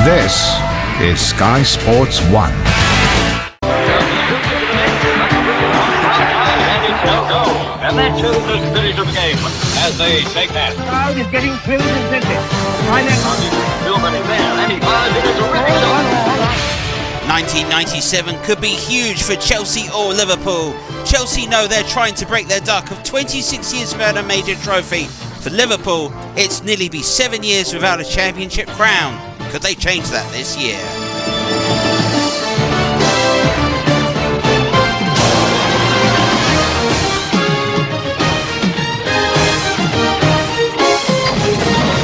This is Sky Sports 1. And that shows the spirit of the game as they take that. The crowd is getting thrilled and dizzy. Still running there, and he fires it as a really Hold on. 1997 could be huge for Chelsea or Liverpool. Chelsea know they're trying to break their duck of 26 years without a major trophy. For Liverpool, it's nearly be 7 years without a championship crown. Could they change that this year?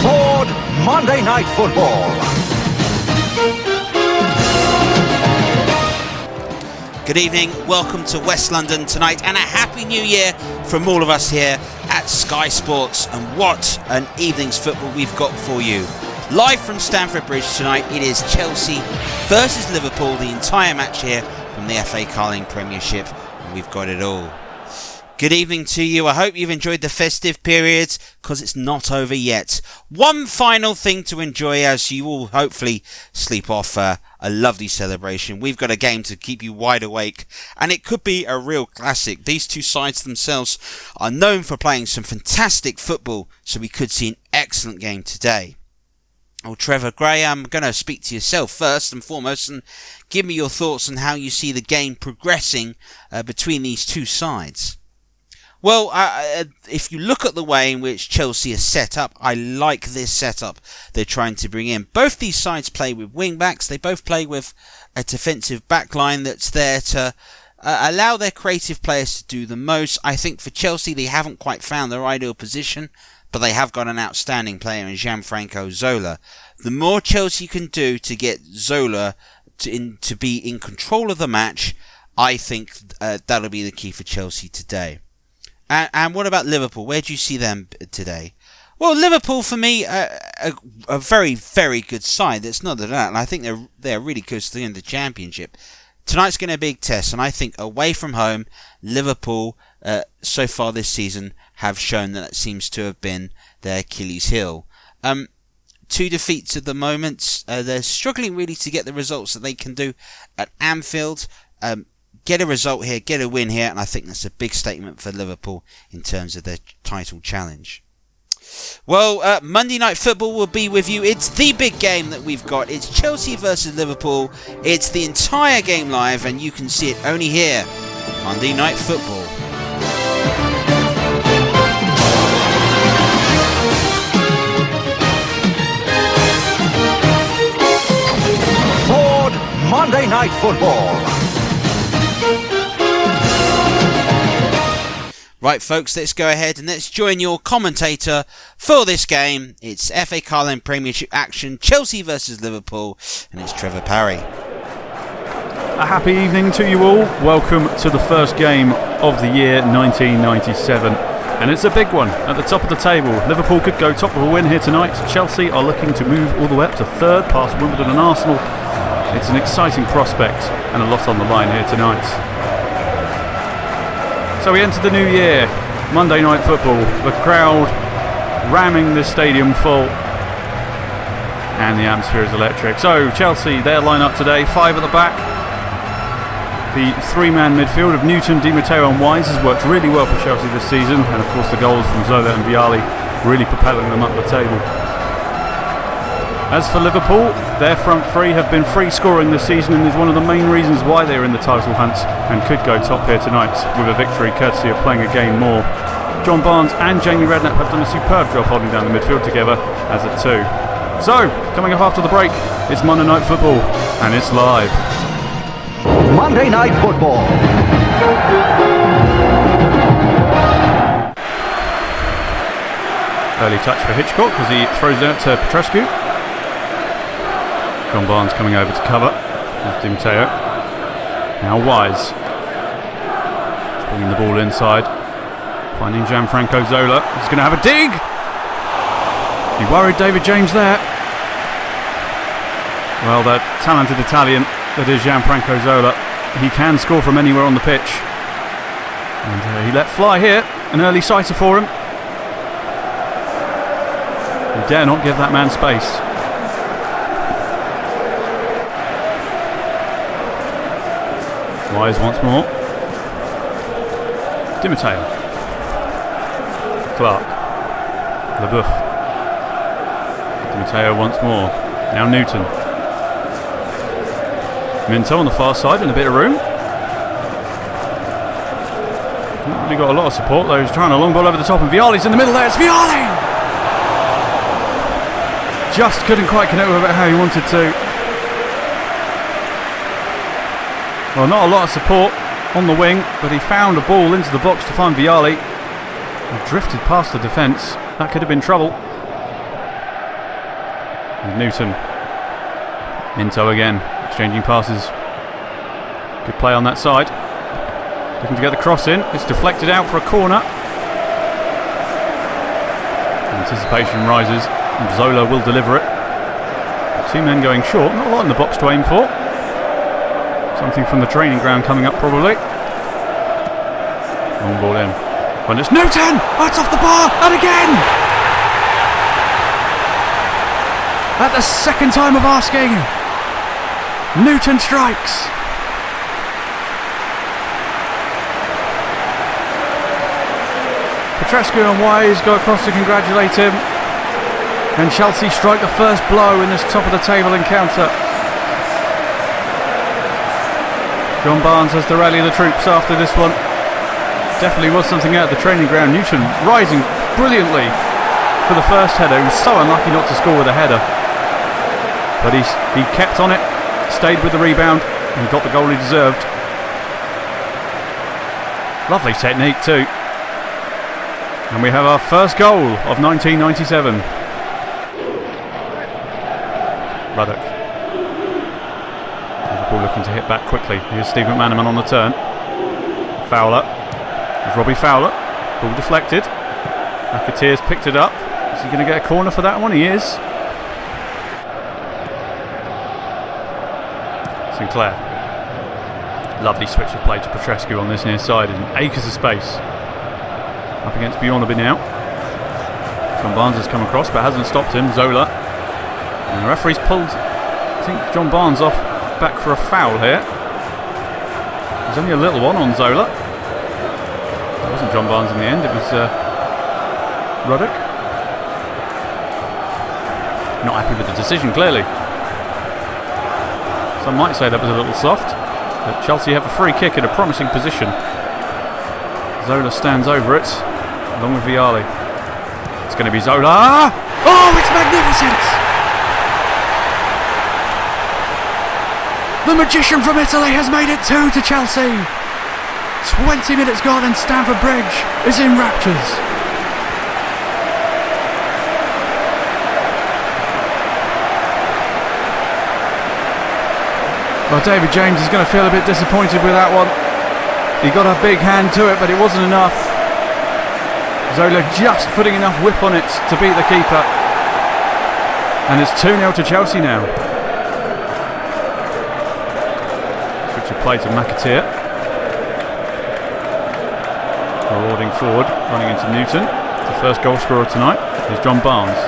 Ford Monday Night Football. Good evening, welcome to West London tonight, and a happy new year from all of us here at Sky Sports. And what an evening's football we've got for you. Live from Stamford Bridge tonight, it is Chelsea versus Liverpool, the entire match here from the FA Carling Premiership, and we've got it all. Good evening to you. I hope you've enjoyed the festive periods, because it's not over yet. One final thing to enjoy as you all hopefully sleep off a lovely celebration. We've got a game to keep you wide awake, and it could be a real classic. These two sides themselves are known for playing some fantastic football, so we could see an excellent game today. Oh, Trevor Gray, I'm going to speak to yourself first and foremost and give me your thoughts on how you see the game progressing between these two sides. Well, if you look at the way in which Chelsea is set up, I like this setup they're trying to bring in. Both these sides play with wing-backs. They both play with a defensive backline that's there to allow their creative players to do the most. I think for Chelsea, they haven't quite found their ideal position, but they have got an outstanding player in Gianfranco Zola. The more Chelsea can do to get Zola to be in control of the match, I think that'll be the key for Chelsea today. And what about Liverpool? Where do you see them today? Well, Liverpool, for me, a very, very good side. That's not that. And I think they're really close to the end of the Championship. Tonight's going to be a big test. And I think away from home, Liverpool, so far this season, have shown that seems to have been their Achilles heel. 2 defeats at the moment. They're struggling really to get the results that they can do at Anfield. Get a result here, get a win here, and I think that's a big statement for Liverpool in terms of their title challenge. Well, Monday Night Football will be with you. It's the big game that we've got. It's Chelsea versus Liverpool. It's the entire game live, and you can see it only here, Monday Night Football. Ford Monday Night Football. Right, folks, let's go ahead and let's join your commentator for this game. It's FA Carling Premiership action, Chelsea versus Liverpool, and it's Trevor Parry. A happy evening to you all. Welcome to the first game of the year 1997. And it's a big one at the top of the table. Liverpool could go top of a win here tonight. Chelsea are looking to move all the way up to third past Wimbledon and Arsenal. It's an exciting prospect and a lot on the line here tonight. So we enter the new year, Monday Night Football, the crowd ramming the stadium full, and the atmosphere is electric. So Chelsea, their line-up today, 5 at the back. The 3-man midfield of Newton, Di Matteo and Wise has worked really well for Chelsea this season, and of course the goals from Zola and Vialli really propelling them up the table. As for Liverpool, their front three have been free scoring this season and is one of the main reasons why they are in the title hunt and could go top here tonight with a victory courtesy of playing a game more. John Barnes and Jamie Redknapp have done a superb job holding down the midfield together as a two. So, coming up after the break, it's Monday Night Football and it's live. Monday Night Football. Early touch for Hitchcock as he throws it out to Petrescu. John Barnes coming over to cover with Di Matteo. Now Wise. Bringing the ball inside. Finding Gianfranco Zola. He's going to have a dig! He worried David James there. Well, the talented Italian that is Gianfranco Zola, he can score from anywhere on the pitch. And he let fly here. An early sighter for him. You dare not give that man space. Wise once more. Di Matteo. Clark. Leboeuf. Di Matteo once more. Now Newton. Minto on the far side in a bit of room. Not really got a lot of support though. He's trying a long ball over the top, and Vialli's in the middle there. It's Vialli! Just couldn't quite connect with it how he wanted to. Well, not a lot of support on the wing, but he found a ball into the box to find Vialli. He drifted past the defence. That could have been trouble. And Newton. Minto again, exchanging passes. Good play on that side. Looking to get the cross in. It's deflected out for a corner. Anticipation rises, and Zola will deliver it. Two men going short. Not a lot in the box to aim for. Something from the training ground coming up probably. Long ball in. When it's Newton! Oh, it's off the bar! And again! At the second time of asking, Newton strikes. Petrescu and Wise go across to congratulate him, and Chelsea strike the first blow in this top of the table encounter. John Barnes has to rally the troops after this one. Definitely was something out of the training ground. Newton rising brilliantly for the first header. He was so unlucky not to score with a header, but he kept on it, stayed with the rebound, and got the goal he deserved. Lovely technique too. And we have our first goal of 1997. Ruddock. Liverpool looking to hit back quickly. Here's Steve McManaman on the turn. Fowler. There's Robbie Fowler. Ball deflected. McAteer's picked it up. Is he going to get a corner for that one? He is. Sinclair. Lovely switch of play to Petrescu on this near side. And acres of space. Up against Bjornaby now. John Barnes has come across but hasn't stopped him. Zola. And the referee's pulled, I think, John Barnes off back for a foul here. There's only a little one on Zola. It wasn't John Barnes in the end, it was Ruddock. Not happy with the decision, clearly. Some might say that was a little soft, but Chelsea have a free kick in a promising position. Zola stands over it, along with Vialli. It's going to be Zola. Oh, it's magnificent! The magician from Italy has made it 2 to Chelsea. 20 minutes gone and Stamford Bridge is in raptures. Well, David James is going to feel a bit disappointed with that one. He got a big hand to it, but it wasn't enough. Zola just putting enough whip on it to beat the keeper. And it's 2-0 to Chelsea now. Switch of play to McAteer. Marauding forward, running into Newton. The first goal scorer tonight is John Barnes.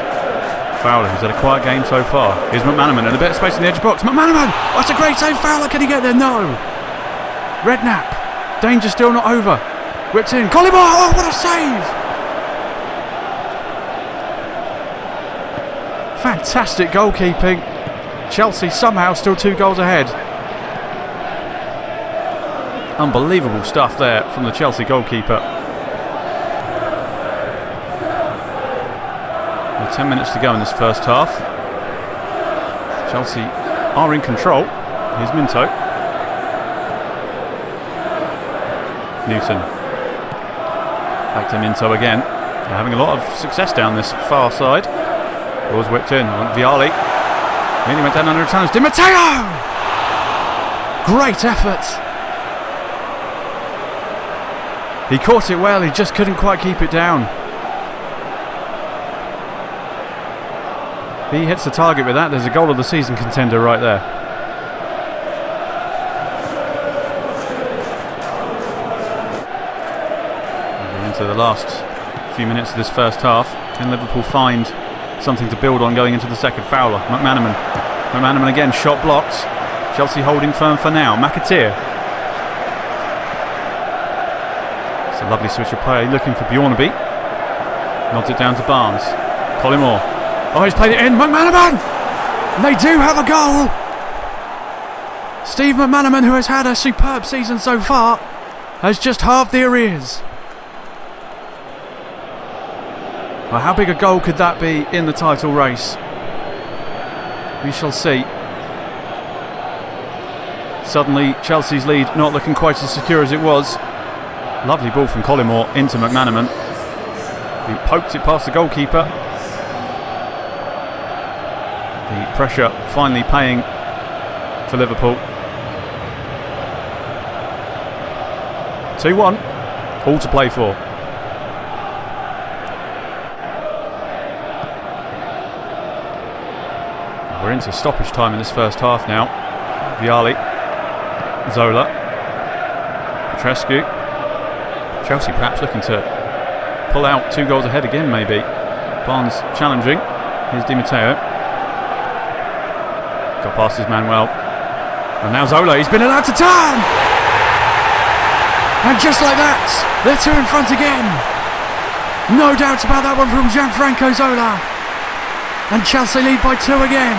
Fowler, who's had a quiet game so far. Here's McManaman in a bit of space in the edge box. McManaman! Oh, that's a great save. Fowler, can he get there? No. Redknapp. Danger still not over. Whipped in. Collymore! Oh, what a save! Fantastic goalkeeping. Chelsea somehow still 2 goals ahead. Unbelievable stuff there from the Chelsea goalkeeper. Well, 10 minutes to go in this first half. Chelsea are in control. Here's Minto. Newton. Back to Minto again. They're having a lot of success down this far side. Ball's whipped in. Vialli. Nearly went down under a challenge. Di Matteo! Great effort. He caught it well. He just couldn't quite keep it down. If he hits the target with that, there's a goal of the season contender right there. Into the last few minutes of this first half. Can Liverpool find something to build on going into the second? Fowler, McManaman again, shot blocked. Chelsea holding firm for now. McAteer. a lovely switch of play, looking for Bjornaby. Nods it down to Barnes. Collymore. Oh, he's played it in. McManaman! And they do have a goal! Steve McManaman, who has had a superb season so far, has just halved the arrears. Well, how big a goal could that be in the title race? We shall see. Suddenly, Chelsea's lead not looking quite as secure as it was. Lovely ball from Collymore into McManaman. He poked it past the goalkeeper. The pressure finally paying for Liverpool. 2-1, all to play for. We're into stoppage time in this first half now. Vialli, Zola, Petrescu. Chelsea perhaps looking to pull out 2 goals ahead again, maybe. Barnes challenging. Here's Di Matteo. Got past his man well. And now Zola, he's been allowed to turn! And just like that, they're 2 in front again. No doubts about that one from Gianfranco Zola. And Chelsea lead by 2 again.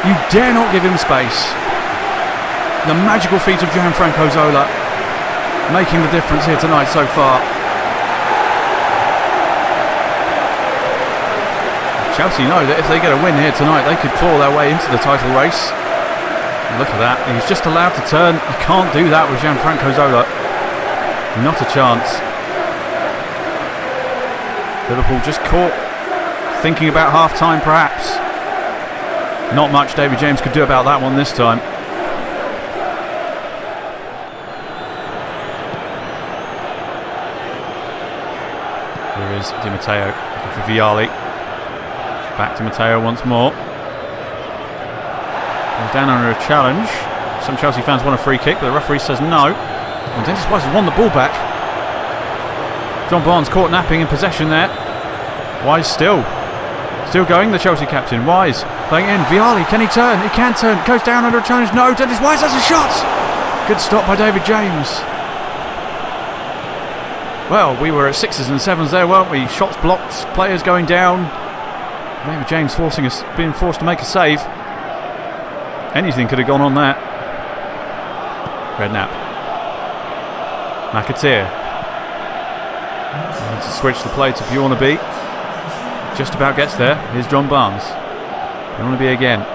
You dare not give him space. The magical feat of Gianfranco Zola making the difference here tonight so far. Chelsea know that if they get a win here tonight, they could claw their way into the title race. And look at that, he's just allowed to turn. You can't do that with Gianfranco Zola. Not a chance. Liverpool just caught thinking about half-time perhaps. Not much David James could do about that one this time. Here is Di Matteo looking for Vialli. Back to Matteo once more. He's down under a challenge. Some Chelsea fans want a free kick, but the referee says no. And Dennis Wise has won the ball back. John Barnes caught napping in possession there. Wise still going, the Chelsea captain. Wise playing in. Vialli, can he turn? He can turn. Goes down under a challenge. No, Dennis Wise has a shot. Good stop by David James. Well, we were at 6s and 7s there, weren't we? Shots blocked, players going down. David James being forced to make a save. Anything could have gone on there. Redknapp. McAteer. And to switch the play to Bjornaby. Just about gets there. Here's John Barnes. Bjornaby again.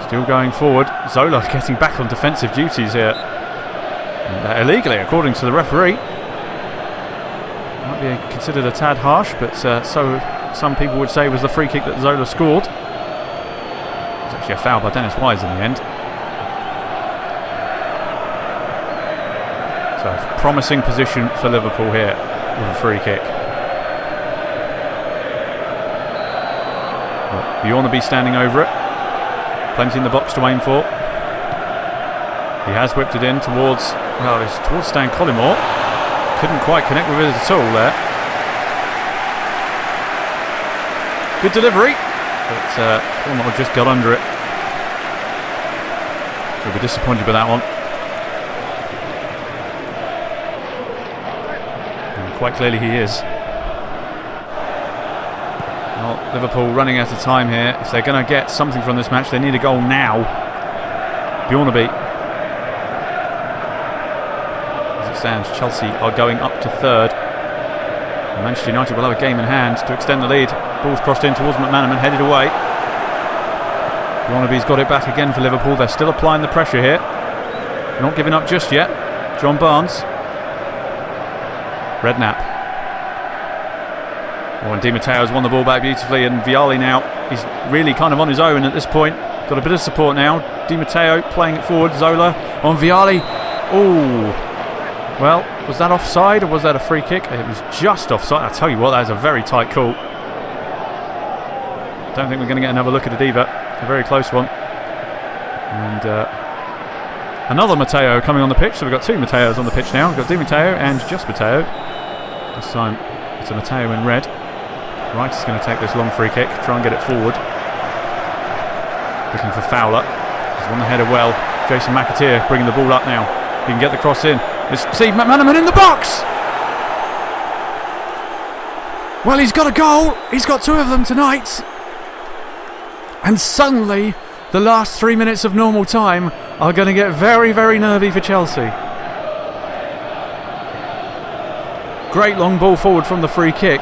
Still going forward. Zola getting back on defensive duties here. And illegally, according to the referee. Might be considered a tad harsh, but so some people would say was the free kick that Zola scored. It was actually a foul by Dennis Wise in the end. So, promising position for Liverpool here with a free kick. Bjornaby standing over it. Plenty in the box to aim for. He has whipped it in towards Stan Collymore. Couldn't quite connect with it at all there. Good delivery, but Collymore just got under it. He'll be disappointed with that one. And quite clearly he is. Well, Liverpool running out of time here. If they're going to get something from this match, they need a goal now. Bjornaby. As it stands, Chelsea are going up to 3rd. And Manchester United will have a game in hand to extend the lead. Ball's crossed in towards McManaman, headed away. Bjornaby's got it back again for Liverpool. They're still applying the pressure here. Not giving up just yet. John Barnes. Redknapp. And Di Matteo's won the ball back beautifully, and Vialli now, he's really kind of on his own at this point. Got a bit of support now. Di Matteo playing it forward. Zola on Vialli. Oh, well, was that offside or was that a free kick? It was just offside. I tell you what, that is a very tight call. Don't think we're going to get another look at it either. A very close one. And another Matteo coming on the pitch. So we've got 2 Matteos on the pitch now. We've got Di Matteo and just Matteo. This time it's a Matteo in red. Right, he's going to take this long free kick, try and get it forward. Looking for Fowler. He's won the header well. Jason McAteer bringing the ball up now. He can get the cross in. There's Steve McManaman in the box! Well, he's got a goal. He's got 2 of them tonight. And suddenly, the last 3 minutes of normal time are going to get very, very nervy for Chelsea. Great long ball forward from the free kick.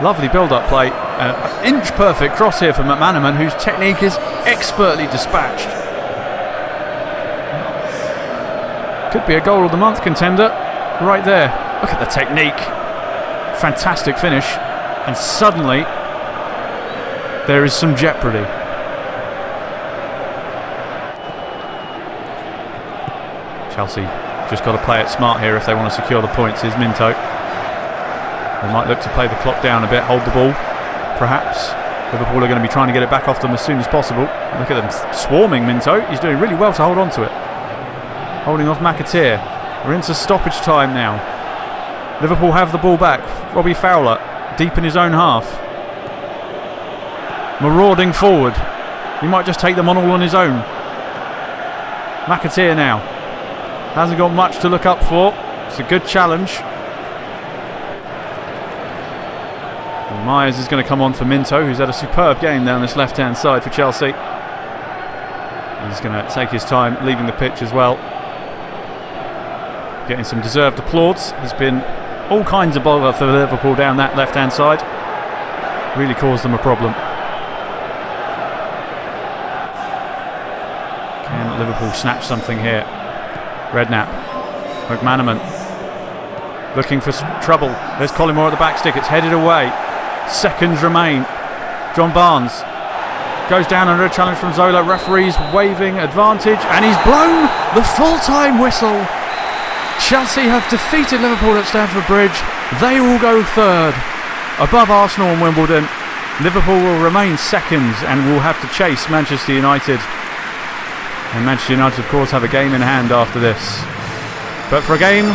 Lovely build-up play. An inch perfect cross here for McManaman, whose technique is expertly dispatched. Could be a goal of the month contender right there. Look at the technique. Fantastic finish. And suddenly there is some jeopardy. Chelsea just got to play it smart here if they want to secure the points. Here's Minto. They might look to play the clock down a bit, hold the ball, perhaps. Liverpool are going to be trying to get it back off them as soon as possible. Look at them swarming Minto. He's doing really well to hold on to it. Holding off McAteer. We're into stoppage time now. Liverpool have the ball back. Robbie Fowler deep in his own half. Marauding forward. He might just take them on all on his own. McAteer now. Hasn't got much to look up for. It's a good challenge. And Myers is going to come on for Minto, who's had a superb game down this left-hand side for Chelsea. He's going to take his time leaving the pitch as well. Getting some deserved applause. There's been all kinds of bother for Liverpool down that left-hand side. Really caused them a problem. Can Liverpool snatch something here? Redknapp. McManaman. Looking for trouble. There's Collymore at the back stick. It's headed away. Seconds remain. John Barnes goes down under a challenge from Zola. Referee's waving advantage. And he's blown the full-time whistle. Chelsea have defeated Liverpool at Stamford Bridge. They will go third. Above Arsenal and Wimbledon. Liverpool will remain seconds and will have to chase Manchester United. And Manchester United, of course, have a game in hand after this. But for a game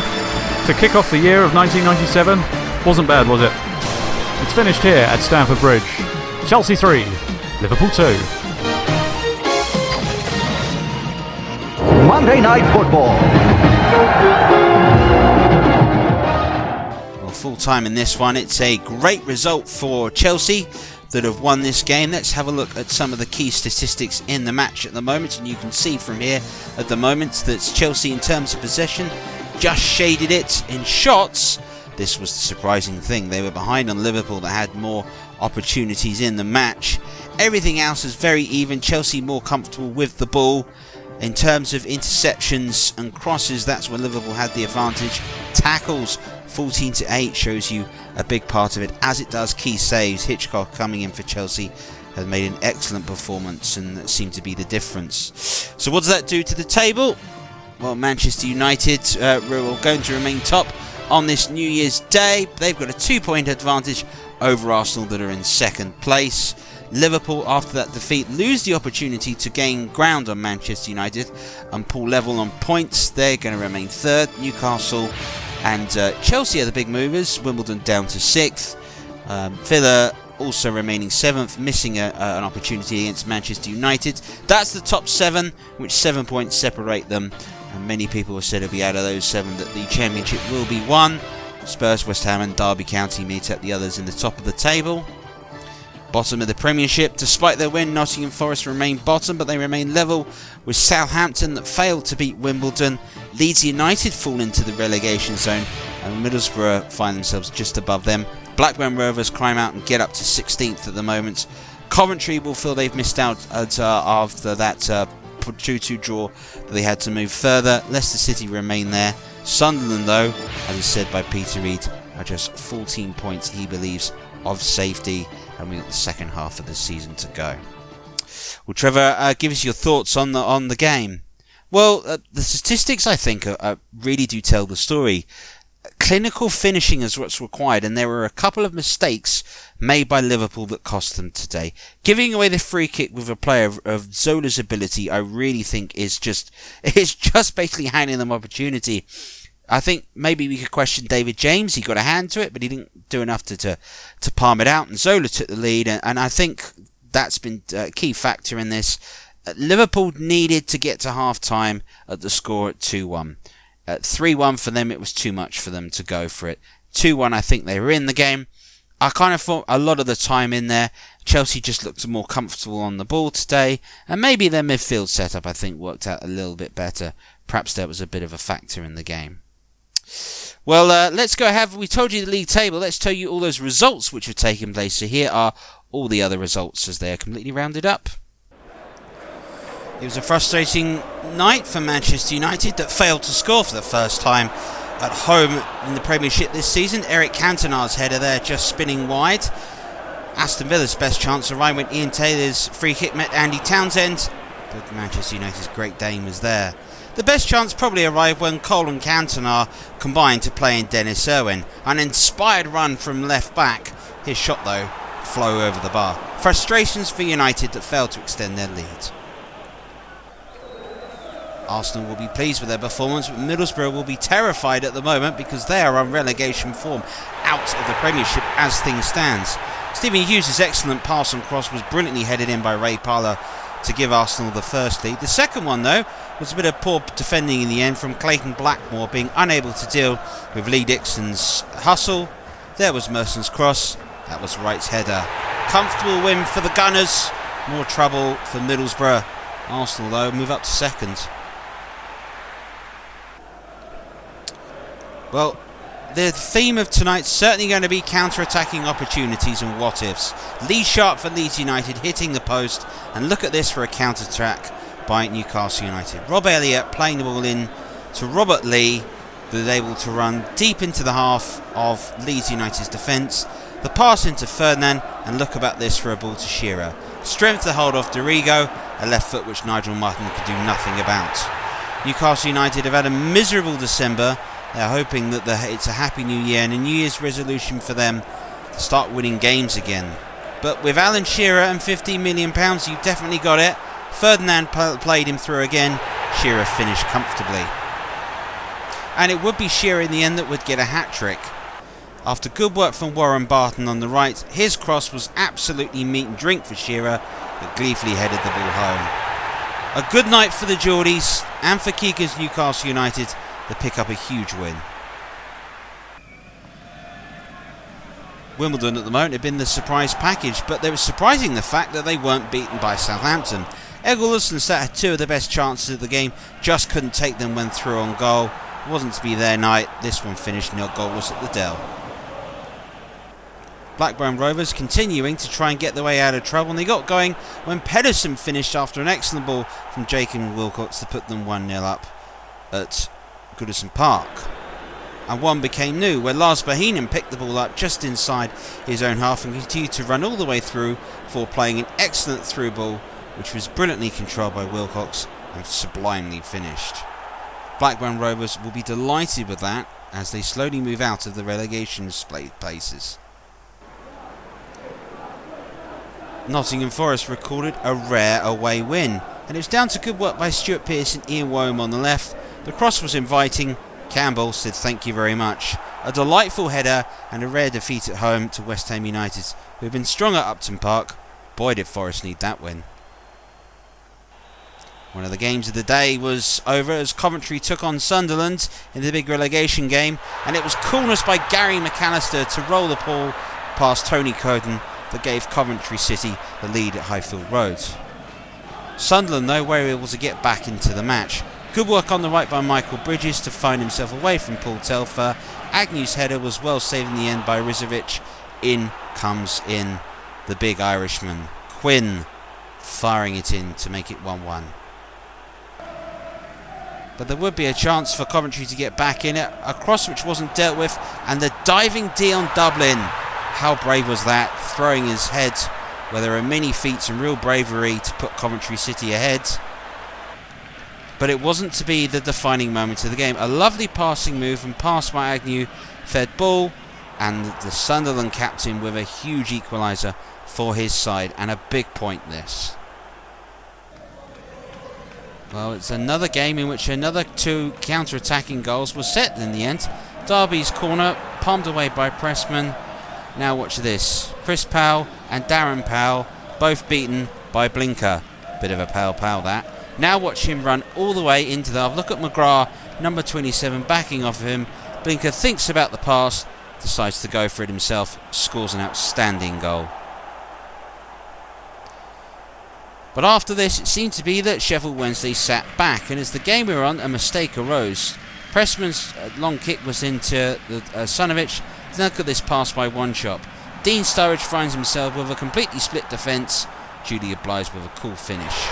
to kick off the year of 1997, wasn't bad, was it? It's finished here at Stamford Bridge. Chelsea 3, Liverpool 2. Monday Night Football. Well, full time in this one. It's a great result for Chelsea that have won this game. Let's have a look at some of the key statistics in the match at the moment, and you can see from here at the moment that Chelsea, in terms of possession, just shaded it. In shots, this was the surprising thing. They were behind on Liverpool that had more opportunities in the match. Everything else is very even. Chelsea more comfortable with the ball. In terms of interceptions and crosses, that's where Liverpool had the advantage. Tackles, 14-8, shows you a big part of it, as it does key saves. Hitchcock, coming in for Chelsea, has made an excellent performance, and that seemed to be the difference. So what does that do to the table? Well, Manchester United are going to remain top on this New Year's Day. They've got a 2-point advantage over Arsenal, that are in second place. Liverpool, after that defeat, lose the opportunity to gain ground on Manchester United and pull level on points. They're going to remain third. Newcastle and Chelsea are the big movers. Wimbledon down to 6th. Villa also remaining 7th, missing an opportunity against Manchester United. That's the top 7, which 7 points separate them. And many people have said it'll be out of those 7 that the championship will be won. Spurs, West Ham and Derby County meet up the others in the top of the table. Bottom of the Premiership, despite their win, Nottingham Forest remain bottom, but they remain level with Southampton, that failed to beat Wimbledon. Leeds United fall into the relegation zone, and Middlesbrough find themselves just above them. Blackburn Rovers climb out and get up to 16th at the moment. Coventry will feel they've missed out after that 2-2 draw that they had to move further. Leicester City remain there. Sunderland, though, as is said by Peter Reid, are just 14 points, he believes, of safety, and we've got the second half of the season to go. Well, Trevor, give us your thoughts on the game. Well, the statistics, I think, really do tell the story. Clinical finishing is what's required, and there were a couple of mistakes made by Liverpool that cost them today. Giving away the free kick with a player of Zola's ability, I really think is just basically handing them opportunity. I think maybe we could question David James. He got a hand to it, but he didn't do enough to palm it out, and Zola took the lead, and I think that's been a key factor in this. Liverpool needed to get to half-time at the score at 2-1. At 3-1 for them, it was too much for them to go for it. 2-1, I think they were in the game. I kind of thought a lot of the time in there, Chelsea just looked more comfortable on the ball today, and maybe their midfield setup, I think, worked out a little bit better. Perhaps that was a bit of a factor in the game. Well, let's go ahead. We told you the league table. Let's tell you all those results which have taken place. So here are all the other results as they are completely rounded up. It was a frustrating night for Manchester United that failed to score for the first time at home in the Premiership this season. Eric Cantona's header there just spinning wide. Aston Villa's best chance arrived when Ian Taylor's free kick met Andy Townsend, but Manchester United's great Dane was there. The best chance probably arrived when Cole and Cantona combined to play in Dennis Irwin. An inspired run from left back. His shot, though, flew over the bar. Frustrations for United that failed to extend their lead. Arsenal will be pleased with their performance, but Middlesbrough will be terrified at the moment because they are on relegation form out of the Premiership as things stands. Stephen Hughes' excellent pass and cross was brilliantly headed in by Ray Parlour to give Arsenal the first lead. The second one, though, was a bit of poor defending in the end from Clayton Blackmore being unable to deal with Lee Dixon's hustle. There was Merson's cross. That was Wright's header. Comfortable win for the Gunners. More trouble for Middlesbrough. Arsenal, though, move up to second. Well, the theme of tonight's certainly going to be counter-attacking opportunities and what-ifs. Lee Sharp for Leeds United hitting the post, and look at this for a counter-attack by Newcastle United. Rob Elliott playing the ball in to Robert Lee, who was able to run deep into the half of Leeds United's defence. The pass into Ferdinand, and look about this for a ball to Shearer. Strength to hold off Dorigo, a left foot which Nigel Martin could do nothing about. Newcastle United have had a miserable December. They're hoping that it's a happy new year and a New Year's resolution for them to start winning games again. But with Alan Shearer and £15 million, you've definitely got it. Ferdinand played him through again. Shearer finished comfortably. And it would be Shearer in the end that would get a hat-trick. After good work from Warren Barton on the right, his cross was absolutely meat and drink for Shearer, that gleefully headed the ball home. A good night for the Geordies and for Keegan's Newcastle United. They pick up a huge win. Wimbledon at the moment have been the surprise package, but they were surprising the fact that they weren't beaten by Southampton. Eggleston had two of the best chances of the game, just couldn't take them when through on goal. It wasn't to be their night. This one finished nil goalless at the Dell. Blackburn Rovers continuing to try and get their way out of trouble, and they got going when Pedersen finished after an excellent ball from Jacob Wilcox to put them 1-0 up at Goodison Park. And one became new where Lars Bohinen picked the ball up just inside his own half and continued to run all the way through for playing an excellent through ball which was brilliantly controlled by Wilcox and sublimely finished. Blackburn Rovers will be delighted with that as they slowly move out of the relegation places. Nottingham Forest recorded a rare away win, and it was down to good work by Stuart Pearce and Ian Woam on the left. The cross was inviting. Campbell said thank you very much. A delightful header and a rare defeat at home to West Ham United, who have been strong at Upton Park. Boy, did Forest need that win. One of the games of the day was over as Coventry took on Sunderland in the big relegation game, and it was coolness by Gary McAllister to roll the ball past Tony Coden that gave Coventry City the lead at Highfield Road. Sunderland, though, were able to get back into the match. Good work on the right by Michael Bridges to find himself away from Paul Telfer. Agnew's header was well saved in the end by Rizovic. In comes in the big Irishman, Quinn, firing it in to make it 1-1. But there would be a chance for Coventry to get back in it. A cross which wasn't dealt with, and the diving Dion Dublin. How brave was that? Throwing his head where there are many feats and real bravery to put Coventry City ahead. But it wasn't to be the defining moment of the game. A lovely passing move and pass by Agnew, fed ball, and the Sunderland captain with a huge equaliser for his side, and a big point this. Well, it's another game in which another two counter-attacking goals were set in the end. Derby's corner, palmed away by Pressman. Now watch this. Chris Powell and Darren Powell both beaten by Blinker. Bit of a pal that. Now watch him run all the way into the half. Look at McGrath, number 27, backing off of him. Blinker thinks about the pass, decides to go for it himself, scores an outstanding goal. But after this, it seemed to be that Sheffield Wednesday sat back, and as the game were on, a mistake arose. Pressman's long kick was into Sunovic. Look at this pass by One-Chop. Dean Sturridge finds himself with a completely split defence. Julia Blythe with a cool finish.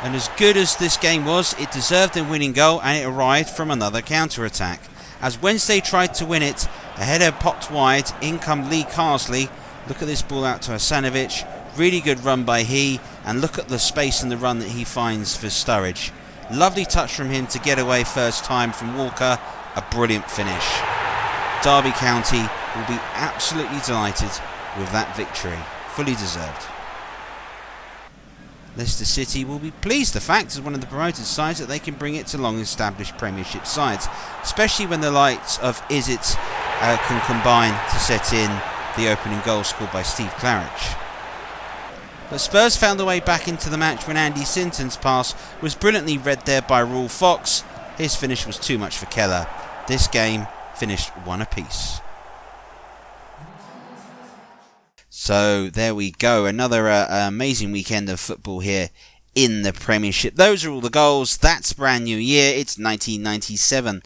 And as good as this game was, it deserved a winning goal, and it arrived from another counter-attack. As Wednesday tried to win it, a header popped wide, in come Lee Carsley. Look at this ball out to Hasanovic. Really good run by he, and look at the space and the run that he finds for Sturridge. Lovely touch from him to get away first time from Walker. A brilliant finish. Derby County will be absolutely delighted with that victory. Fully deserved. Leicester City will be pleased the fact as one of the promoted sides that they can bring it to long-established Premiership sides, especially when the likes of ISS can combine to set in the opening goal scored by Steve Claridge. But Spurs found their way back into the match when Andy Sinton's pass was brilliantly read there by Raul Fox. His finish was too much for Keller. This game finished 1 apiece. So there we go, another amazing weekend of football here in the Premiership. Those are all the goals. That's brand new year. It's 1997.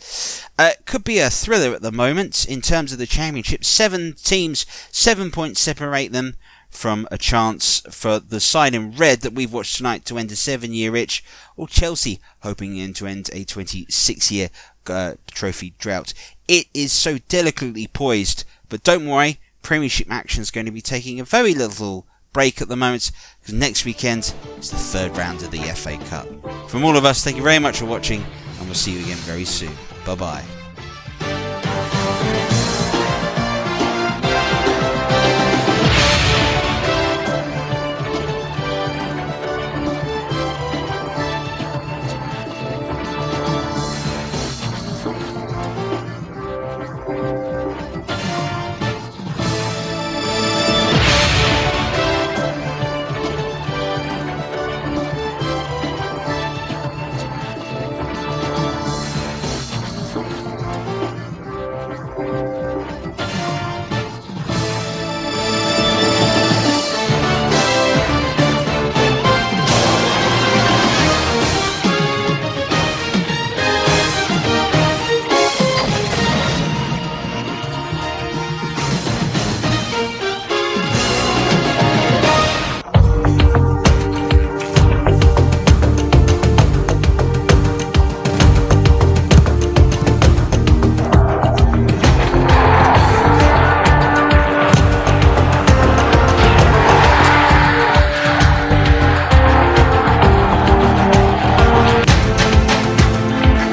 Could be a thriller at the moment in terms of the Championship. 7 teams, 7 points separate them from a chance for the side in red that we've watched tonight to end a 7-year itch, or Chelsea hoping to end a 26-year trophy drought. It is so delicately poised, but don't worry, Premiership action is going to be taking a very little break at the moment, because next weekend is the 3rd round of the FA Cup. From all of us, thank you very much for watching, and we'll see you again very soon. Bye bye.